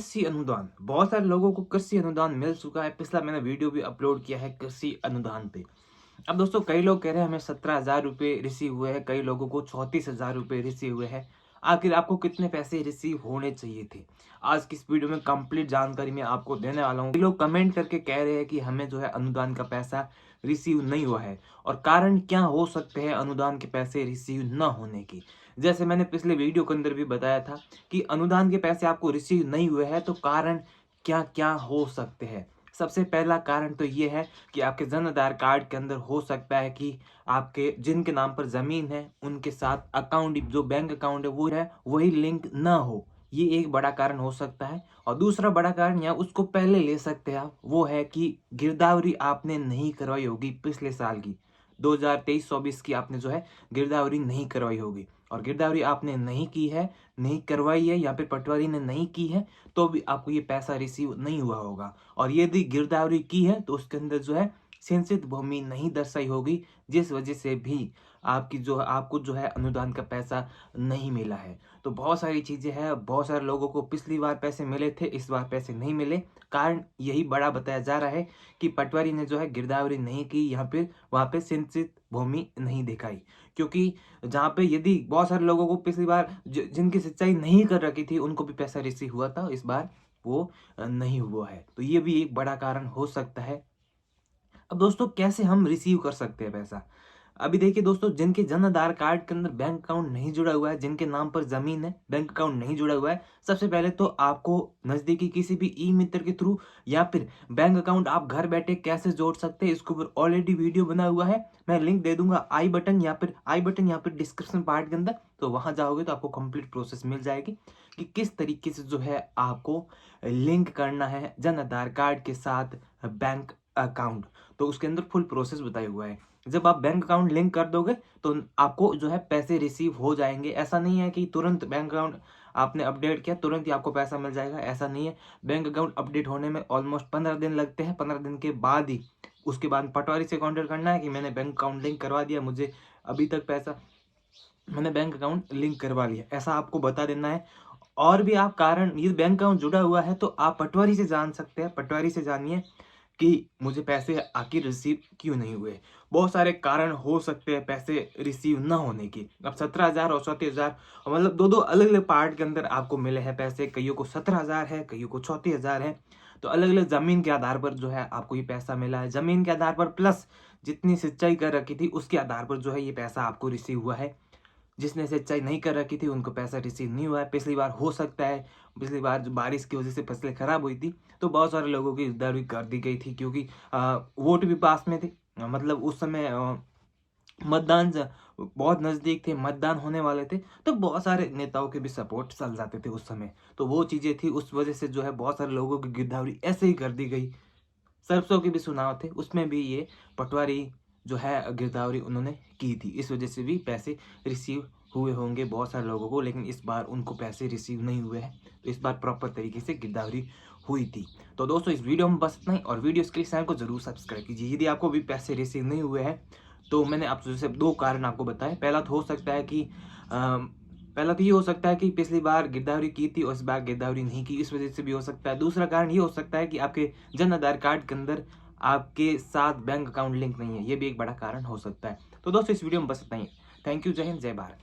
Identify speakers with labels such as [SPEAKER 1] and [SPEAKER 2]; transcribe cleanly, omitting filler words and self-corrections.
[SPEAKER 1] कृषि अनुदान, बहुत सारे लोगों को कृषि अनुदान मिल चुका है। पिछला मैंने वीडियो भी अपलोड किया है कृषि अनुदान पे। अब दोस्तों कई लोग कह रहे हैं हमें 17,000 रुपये रिसीव हुए हैं, कई लोगों को 34,000 रुपये रिसीव हुए हैं। आखिर आपको कितने पैसे रिसीव होने चाहिए थे? आज की इस वीडियो में कंप्लीट जानकारी मैं आपको देने वाला हूँ। कई लोग कमेंट करके कह रहे हैं कि हमें जो है अनुदान का पैसा रिसीव नहीं हुआ है, और कारण क्या हो सकते हैं अनुदान के पैसे रिसीव न होने की। जैसे मैंने पिछले वीडियो के अंदर भी बताया था कि अनुदान के पैसे आपको रिसीव नहीं हुए हैं, तो कारण क्या क्या हो सकते हैं। सबसे पहला कारण तो ये है कि आपके जन आधार कार्ड के अंदर हो सकता है कि आपके जिनके नाम पर जमीन है उनके साथ अकाउंट, जो बैंक अकाउंट है वो है वही लिंक ना हो। ये एक बड़ा कारण हो सकता है। और दूसरा बड़ा कारण, या उसको पहले ले सकते हैं आप, वो है कि गिरदावरी आपने नहीं करवाई होगी पिछले साल की, 2023-24 की आपने जो है गिरदावरी नहीं करवाई होगी। और गिरदावरी आपने नहीं की है, नहीं करवाई है, या फिर पटवारी ने नहीं की है, तो भी आपको ये पैसा रिसीव नहीं हुआ होगा। और यदि गिरदावरी की है तो उसके अंदर जो है सिंचित भूमि नहीं दर्शाई होगी, जिस वजह से भी आपको जो है अनुदान का पैसा नहीं मिला है। तो बहुत सारी चीजें हैं, बहुत सारे लोगों को पिछली बार पैसे मिले थे, इस बार पैसे नहीं मिले। कारण यही बड़ा बताया जा रहा है कि पटवारी ने जो है गिरदावरी नहीं की, यहाँ पे वहां पे सिंचित भूमि नहीं दिखाई। क्योंकि जहाँ पे यदि बहुत सारे लोगों को पिछली बार जिनकी सिंचाई नहीं कर रखी थी उनको भी पैसा रिसीव हुआ था, इस बार वो नहीं हुआ है। तो ये भी एक बड़ा कारण हो सकता है। अब दोस्तों कैसे हम रिसीव कर सकते हैं पैसा? अभी देखिए दोस्तों, जिनके जन आधार कार्ड के अंदर बैंक अकाउंट नहीं जुड़ा हुआ है, जिनके नाम पर जमीन है, बैंक अकाउंट नहीं जुड़ा हुआ है, सबसे पहले तो आपको नजदीकी किसी भी ई मित्र के थ्रू या फिर बैंक अकाउंट आप घर बैठे कैसे जोड़ सकते हैं, इसके ऊपर ऑलरेडी वीडियो बना हुआ है। मैं लिंक दे दूंगा आई बटन या फिर डिस्क्रिप्शन पार्ट के अंदर। तो वहां जाओगे तो आपको कंप्लीट प्रोसेस मिल जाएगी कि किस तरीके से जो है आपको लिंक करना है जन आधार कार्ड के साथ बैंक अकाउंट। तो उसके अंदर फुल प्रोसेस बताया हुआ है। जब आप बैंक अकाउंट लिंक कर दोगे तो आपको जो है पैसे रिसीव हो जाएंगे। ऐसा नहीं है कि तुरंत बैंक अकाउंट आपने अपडेट किया तुरंत ही आपको पैसा मिल जाएगा, ऐसा नहीं है। बैंक अकाउंट अपडेट होने में ऑलमोस्ट 15 दिन लगते हैं। 15 दिन के बाद ही उसके बाद पटवारी से कांटेक्ट करना है कि मैंने बैंक अकाउंट लिंक करवा दिया, मुझे अभी तक पैसा, मैंने बैंक अकाउंट लिंक करवा लिया, ऐसा आपको बता देना है। और भी आप कारण, ये बैंक अकाउंट जुड़ा हुआ है तो आप पटवारी से जान सकते हैं। पटवारी से जानिए कि मुझे पैसे आखिर रिसीव क्यों नहीं हुए। बहुत सारे कारण हो सकते हैं पैसे रिसीव ना होने की। अब 17,000 और 34,000, मतलब दो दो अलग अलग पार्ट के अंदर आपको मिले हैं पैसे। कईयों को 17,000 है, कईयों को 34,000 है। तो अलग अलग जमीन के आधार पर जो है आपको ये पैसा मिला है। जमीन के आधार पर प्लस जितनी सिंचाई कर रखी थी उसके आधार पर जो है ये पैसा आपको रिसीव हुआ है। जिसने सिंचाई नहीं कर रखी थी उनको पैसा रिसीव नहीं हुआ है। पिछली बार हो सकता है, पिछली बार जो बारिश की वजह से फसलें खराब हुई थी तो बहुत सारे लोगों की गिरदावरी कर दी गई थी, क्योंकि वोट भी पास में थे। मतलब उस समय मतदान बहुत नजदीक थे, मतदान होने वाले थे, तो बहुत सारे नेताओं के भी सपोर्ट चल जाते थे उस समय। तो वो चीजें थी, उस वजह से जो है बहुत सारे लोगों की गिरदावरी ऐसे ही कर दी गई। सरसों के भी चुनाव थे, उसमें भी ये पटवारी जो है गिरदावरी उन्होंने की थी, इस वजह से भी पैसे रिसीव हुए होंगे बहुत सारे लोगों को। लेकिन इस बार उनको पैसे रिसीव नहीं हुए हैं, तो इस बार प्रॉपर तरीके से गिरदावरी हुई थी। तो दोस्तों इस वीडियो में बस इतना ही, और वीडियो के लिए चैनल को जरूर सब्सक्राइब कीजिए। यदि आपको भी पैसे रिसीव नहीं हुए हैं तो मैंने आपसे सिर्फ दो कारण आपको बताए। पहला तो हो सकता है कि पहला तो ये हो सकता है कि पिछली बार गिरदावरी की थी और इस बार गिरदावरी नहीं की, इस वजह से भी हो सकता है। दूसरा कारण ये हो सकता है कि आपके जन आधार कार्ड के अंदर आपके साथ बैंक अकाउंट लिंक नहीं है, ये भी एक बड़ा कारण हो सकता है। तो दोस्तों इस वीडियो में बस इतना ही। थैंक यू, जय हिंद, जय भारत।